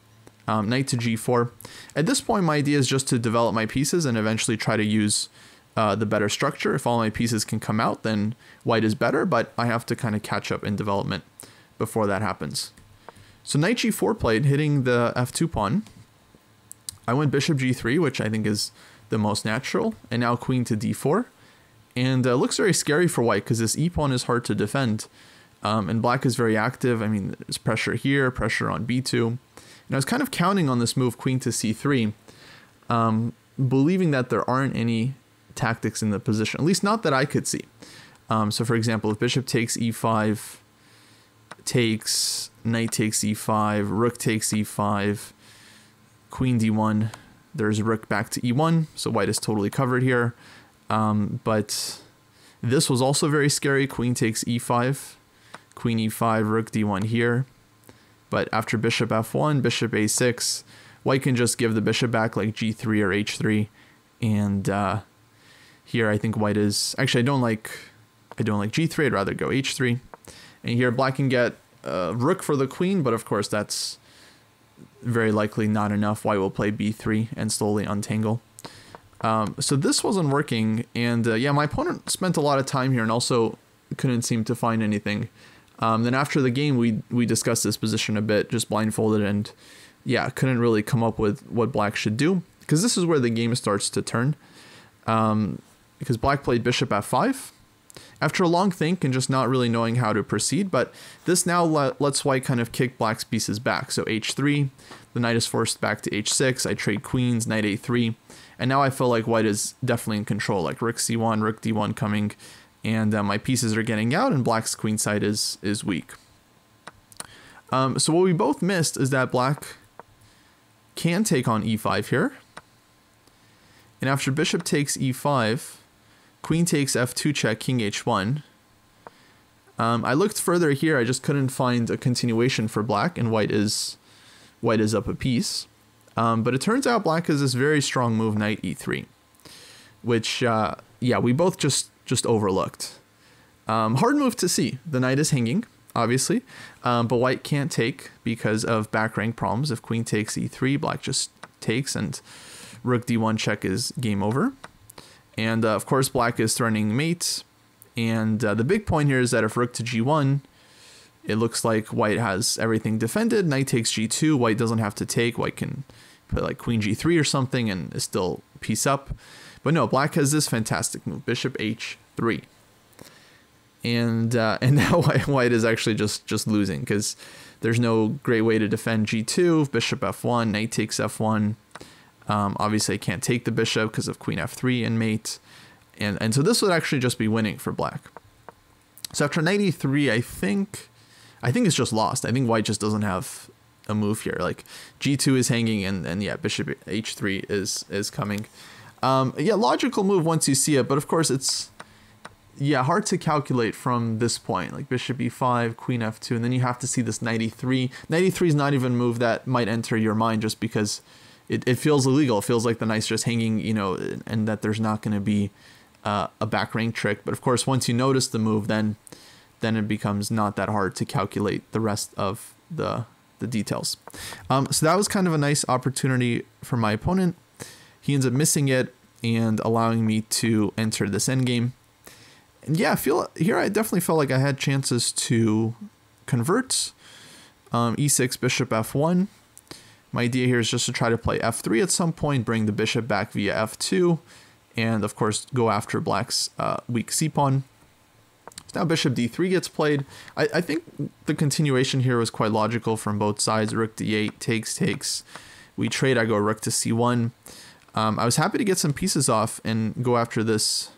Knight to g4. At this point, my idea is just to develop my pieces and eventually try to use the better structure. If all my pieces can come out, then white is better, but I have to kind of catch up in development before that happens. So knight g4 played, hitting the f2 pawn. I went bishop g3, which I think is the most natural, and now queen to d4. And it looks very scary for white because this e pawn is hard to defend. And black is very active. I mean, there's pressure here, pressure on b2. And I was kind of counting on this move, queen to c3, believing that there aren't any tactics in the position, at least not that I could see. So for example, if bishop takes e5, takes, knight takes e5, rook takes e5, queen d1, there's rook back to e1, so white is totally covered here. But this was also very scary. Queen takes e5, queen e5, rook d1 here. But after bishop f1, bishop a6, white can just give the bishop back like g3 or h3. And here I think white is... Actually, I don't like g3. I'd rather go h3. And here black can get rook for the queen, but of course that's very likely not enough. White will play b3 and slowly untangle. So this wasn't working. And yeah, my opponent spent a lot of time here and also couldn't seem to find anything. Then after the game, we discussed this position a bit, just blindfolded, and yeah, couldn't really come up with what black should do, because this is where the game starts to turn. Because black played bishop f5 after a long think and just not really knowing how to proceed, but this now lets white kind of kick black's pieces back. So h3, the knight is forced back to h6, I trade queens, knight a3, and now I feel like white is definitely in control, like rook c1, rook d1 coming, and my pieces are getting out, and black's queen side is weak. So what we both missed is that black can take on e5 here. And after bishop takes e5, queen takes f2 check, king h1. I looked further here, I just couldn't find a continuation for black, and white is up a piece. But it turns out black has this very strong move, knight e3, which, yeah, we both just overlooked. Hard move to see. The knight is hanging, obviously, but white can't take because of back rank problems. If queen takes e3, black just takes, and rook d1 check is game over. And of course, black is threatening mate. And the big point here is that if rook to g1, it looks like white has everything defended. Knight takes g2, white doesn't have to take. White can play like queen g3 or something and is still piece up. But no, black has this fantastic move, bishop h3. And now white is actually just losing because there's no great way to defend g2, bishop f1, knight takes f1. Obviously I can't take the bishop because of queen f3 and mate. And so this would actually just be winning for black. So after knight e3, I think it's just lost. I think white just doesn't have a move here. Like g2 is hanging and yeah, bishop h3 is coming. Yeah, logical move once you see it, but of course it's yeah, hard to calculate from this point, like bishop e5, queen f2, and then you have to see this knight e3. Knight e3 is not even a move that might enter your mind just because it feels illegal. It feels like the knight's just hanging, you know, and that there's not going to be a back rank trick. But of course, once you notice the move, then it becomes not that hard to calculate the rest of the details. So that was kind of a nice opportunity for my opponent. He ends up missing it and allowing me to enter this endgame. And yeah, I definitely felt like I had chances to convert. E6, bishop f1. My idea here is just to try to play f3 at some point, bring the bishop back via f2, and of course go after black's weak c-pawn. So now bishop d3 gets played. I think the continuation here was quite logical from both sides. Rook d8, takes. We trade, I go rook to c1. I was happy to get some pieces off and go after this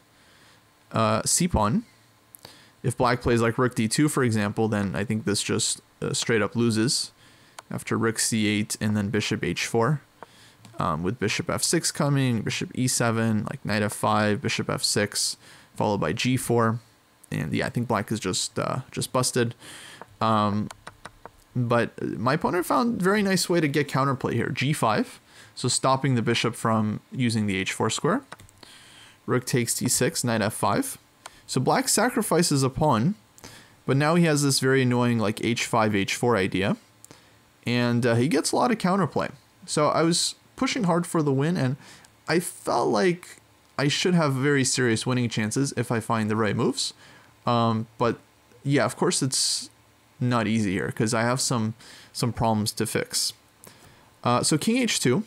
c-pawn. If black plays like rook d2, for example, then I think this just straight up loses after rook c8 and then bishop h4, with bishop f6 coming, bishop e7, like knight f5, bishop f6, followed by g4. And yeah, I think black is just busted. But my opponent found a very nice way to get counterplay here. g5, so stopping the bishop from using the h4 square. Rook takes d6, knight f5. So black sacrifices a pawn, but now he has this very annoying like h5, h4 idea. And he gets a lot of counterplay. So I was pushing hard for the win, and I felt like I should have very serious winning chances if I find the right moves. But yeah, of course it's not easy here because I have some problems to fix. So king h2.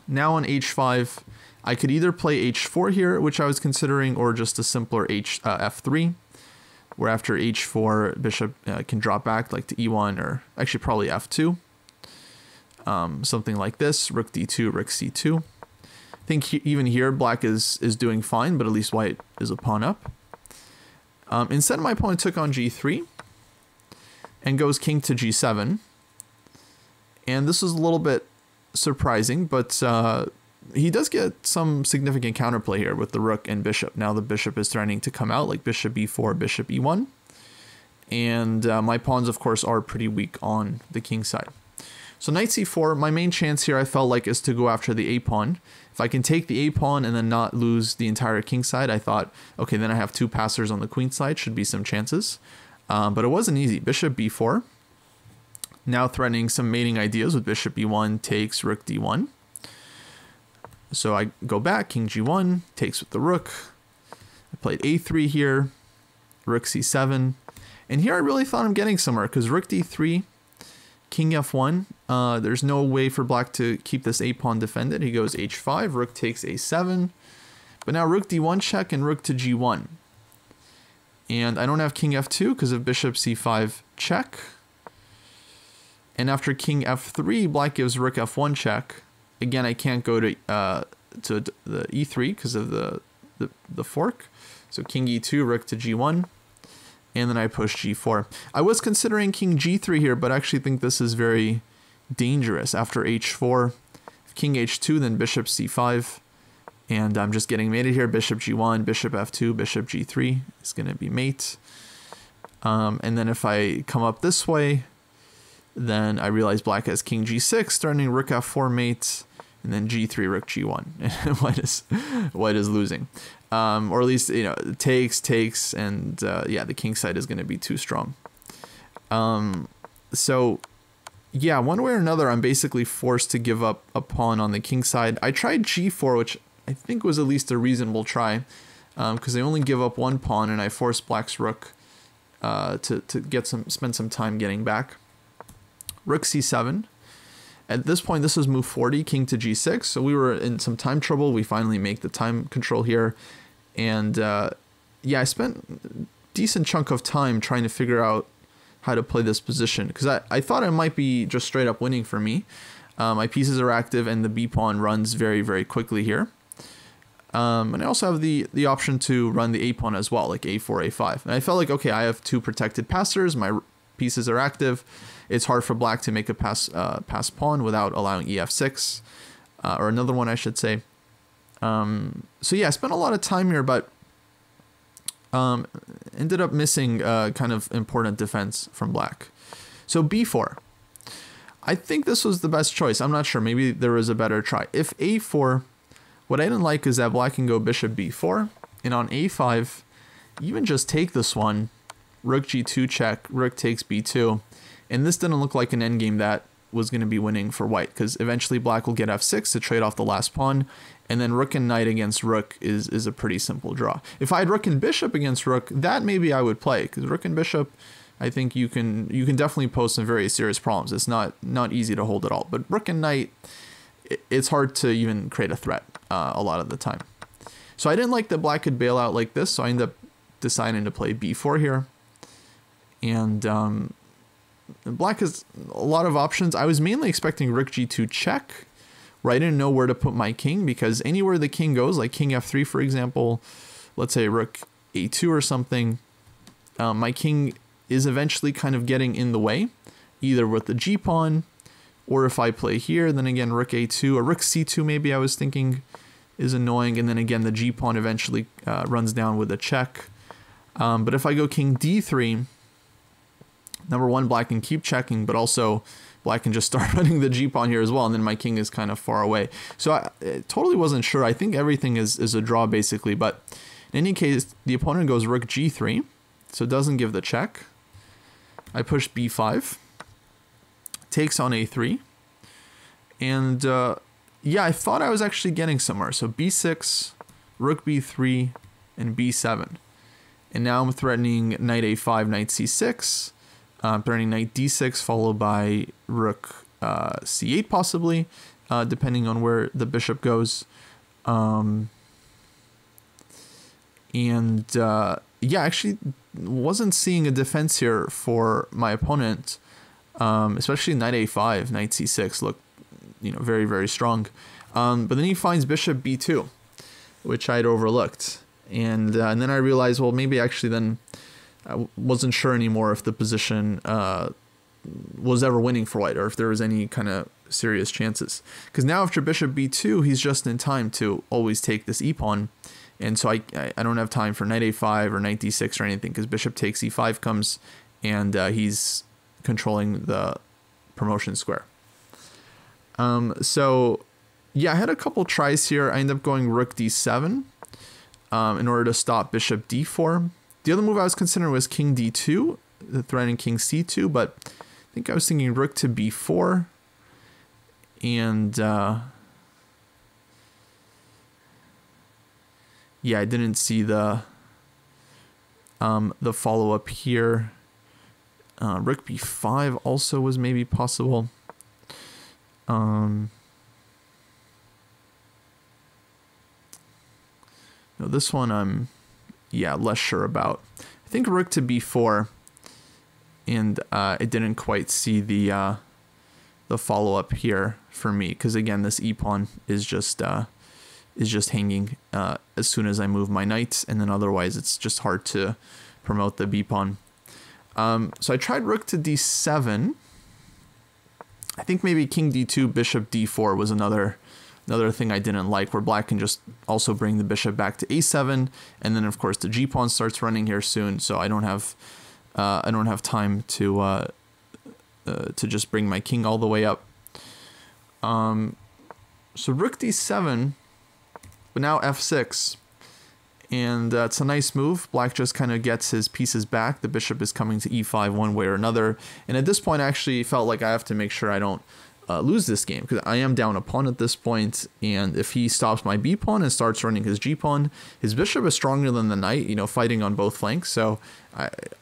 Now on h5, I could either play h4 here, which I was considering, or just a simpler f3, where after h4, bishop can drop back like to e1, or actually probably f2. Something like this, rook d2, rook c2. I think even here, black is doing fine, but at least white is a pawn up. Instead, my opponent took on g3 and goes king to g7. And this is a little bit surprising, but he does get some significant counterplay here with the rook and bishop. Now the bishop is threatening to come out, like bishop b4, bishop e1. And my pawns, of course, are pretty weak on the king side. So knight c4, my main chance here I felt like is to go after the a-pawn. If I can take the a-pawn and then not lose the entire king side, I thought, okay, then I have two passers on the queen side, should be some chances. But it wasn't easy. Bishop b4, now threatening some mating ideas with bishop e1, takes, rook d1. So I go back, king g1, takes with the rook. I played a3 here, rook c7. And here I really thought I'm getting somewhere because rook d3, king f1. There's no way for black to keep this a-pawn defended. He goes h5, rook takes a7. But now rook d1 check and rook to g1. And I don't have king f2 because of bishop c5 check. And after king f3, black gives rook f1 check. Again, I can't go to the e3 because of the fork. So king e2, rook to g1. And then I push g4. I was considering king g3 here, but I actually think this is very dangerous. After h4, king h2, then bishop c5. And I'm just getting mated here. Bishop g1, bishop f2, bishop g3 is going to be mate. And then if I come up this way, then I realize black has king g6, starting rook f4 mate, and then g3, rook g1. And white is losing. Or at least, you know, takes, and yeah, the king side is going to be too strong. So yeah, one way or another, I'm basically forced to give up a pawn on the king side. I tried g4, which I think was at least a reasonable try, because I only give up one pawn, and I forced black's rook to spend some time getting back. Rook c7. At this point, this is move 40, king to g6. So we were in some time trouble. We finally make the time control here. And yeah, I spent a decent chunk of time trying to figure out how to play this position, because I thought it might be just straight up winning for me. My pieces are active and the b pawn runs very, very quickly here. And I also have the option to run the a pawn as well, like a4, a5. And I felt like, okay, I have two protected passers. My pieces are active. It's hard for black to make a pass pawn without allowing ef6, or another one, I should say. So yeah, I spent a lot of time here, but ended up missing kind of important defense from black. So b4. I think this was the best choice. I'm not sure. Maybe there was a better try. If a4, what I didn't like is that black can go bishop b4. And on a5, even just take this one. Rook g2 check. Rook takes b2. And this didn't look like an endgame that was going to be winning for white, because eventually black will get f6 to trade off the last pawn, and then rook and knight against rook is a pretty simple draw. If I had rook and bishop against rook, that maybe I would play, because rook and bishop, I think you can definitely pose some very serious problems. It's not easy to hold at all. But rook and knight, it's hard to even create a threat a lot of the time. So I didn't like that black could bail out like this, so I ended up deciding to play b4 here. And black has a lot of options. I was mainly expecting rook g2 check, where I didn't know where to put my king, because anywhere the king goes, like king f3 for example, let's say rook a2 or something, my king is eventually kind of getting in the way, either with the g pawn, or if I play here, then again rook a2 or rook c2 maybe I was thinking is annoying, and then again the g pawn eventually runs down with a check. But if I go king d3, number one, black can keep checking, but also black can just start running the g pawn here as well, and then my king is kind of far away. So I totally wasn't sure. I think everything is a draw basically, but in any case, the opponent goes rook g3, so it doesn't give the check. I push b5, takes on a3, and yeah, I thought I was actually getting somewhere. So b6, rook b3, and b7. And now I'm threatening knight a5, knight c6, threatening knight d6, followed by rook c8 possibly, depending on where the bishop goes. Yeah, actually wasn't seeing a defense here for my opponent, especially knight a5, knight c6 looked, very, very strong. But then he finds bishop b2, which I'd overlooked. And then I realized, well, maybe actually then I wasn't sure anymore if the position was ever winning for white, or if there was any kind of serious chances. Because now after bishop b2, he's just in time to always take this e-pawn. And so I don't have time for knight a5 or knight d6 or anything, because bishop takes e5 comes, and he's controlling the promotion square. So yeah, I had a couple tries here. I ended up going rook d7 in order to stop bishop d4. The other move I was considering was king d2, threatening king c2, but I think I was thinking rook to b4, and yeah, I didn't see the follow-up here. Rook b5 also was maybe possible. No, this one I'm less sure about. I think rook to b4, and I didn't quite see the follow-up here for me, because again this e-pawn is just hanging as soon as I move my knight, and then otherwise it's just hard to promote the b-pawn. So I tried rook to d7. I think maybe king d2, bishop d4 was another thing I didn't like, where black can just also bring the bishop back to a7, and then of course the g-pawn starts running here soon, so I don't have time to just bring my king all the way up. So rook d7, but now f6, and it's a nice move. Black just kind of gets his pieces back. The bishop is coming to e5 one way or another, and at this point I actually felt like I have to make sure I don't lose this game, because I am down a pawn at this point, and if he stops my b pawn and starts running his g pawn, his bishop is stronger than the knight, fighting on both flanks. So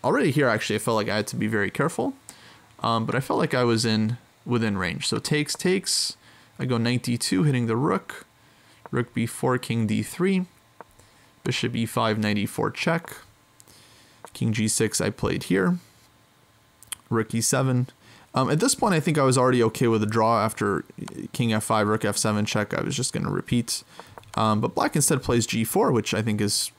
already here actually I felt like I had to be very careful, but I felt like I was within range. So takes, I go knight d2 hitting the rook, rook b4, king d3, bishop e5, knight e4 check, king g6 I played here, rook e7. At this point, I think I was already okay with the draw. After king f5, rook f7 check, I was just going to repeat. But black instead plays g4, which I think is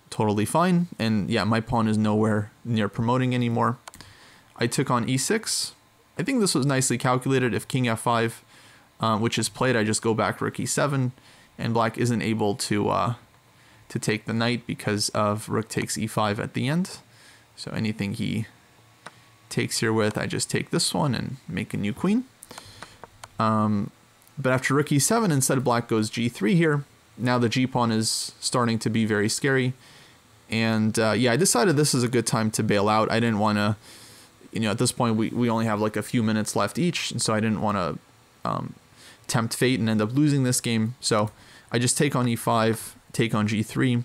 totally fine. And yeah, my pawn is nowhere near promoting anymore. I took on e6. I think this was nicely calculated. If king f5, which is played, I just go back rook e7, and black isn't able to to take the knight because of rook takes e5 at the end. So anything he takes here with, I just take this one and make a new queen. But after rook e7, instead of black goes g3 here, now the g-pawn is starting to be very scary. And yeah, I decided this is a good time to bail out. I didn't want to, you know, at this point we only have like a few minutes left each, and so I didn't want to tempt fate and end up losing this game. So I just take on e5, take on g3.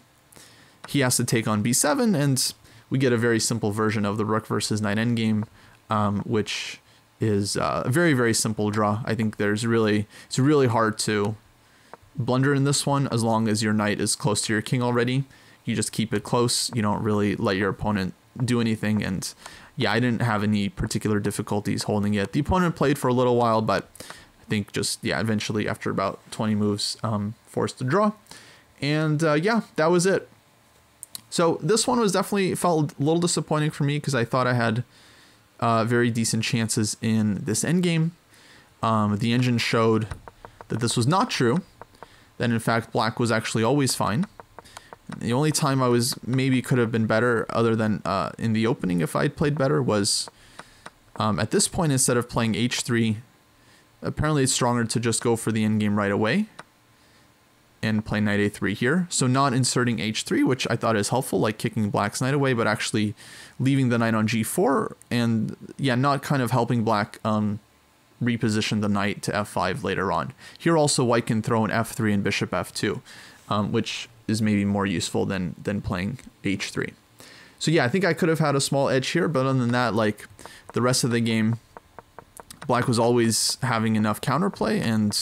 He has to take on b7, and we get a very simple version of the rook versus knight endgame, which is a very, very simple draw. I think it's really hard to blunder in this one as long as your knight is close to your king already. You just keep it close. You don't really let your opponent do anything. And yeah, I didn't have any particular difficulties holding it. The opponent played for a little while, but I think just, yeah, eventually after about 20 moves, forced to draw. And yeah, that was it. So this one felt a little disappointing for me because I thought I had very decent chances in this endgame. The engine showed that this was not true, that in fact black was actually always fine. The only time I could have been better, other than in the opening if I'd played better, was at this point, instead of playing h3, apparently it's stronger to just go for the endgame right away and play knight a3 here. So not inserting h3, which I thought is helpful, like kicking black's knight away, but actually leaving the knight on g4, and yeah, not kind of helping black reposition the knight to f5 later on. Here also white can throw an f3 and bishop f2, which is maybe more useful than playing h3. So yeah, I think I could have had a small edge here, but other than that, like the rest of the game, black was always having enough counterplay. And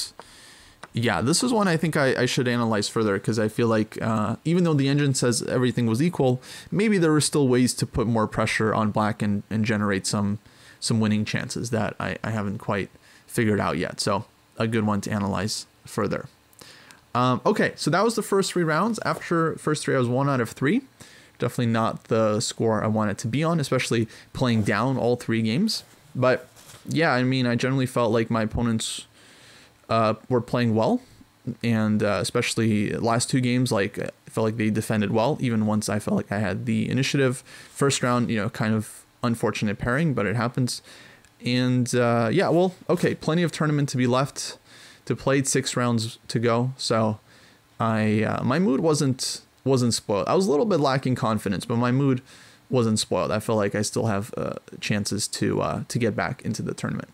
yeah, this is one I think I should analyze further, because I feel like even though the engine says everything was equal, maybe there were still ways to put more pressure on black and generate some winning chances that I haven't quite figured out yet. So a good one to analyze further. Okay, so that was the first 3 rounds. After first 3, I was 1 out of 3. Definitely not the score I wanted to be on, especially playing down all 3 games. But yeah, I mean, I generally felt like my opponents were playing well, and especially last 2 games, like I felt like they defended well, even once I felt like I had the initiative. First round, you know, kind of unfortunate pairing, but it happens. And yeah, well, okay, plenty of tournament to be left to play, 6 rounds to go. So my mood wasn't spoiled. I was a little bit lacking confidence, but my mood wasn't spoiled. I feel like I still have chances to get back into the tournament.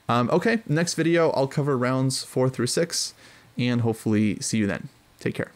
Okay, next video I'll cover rounds 4 through 6, and hopefully see you then. Take care.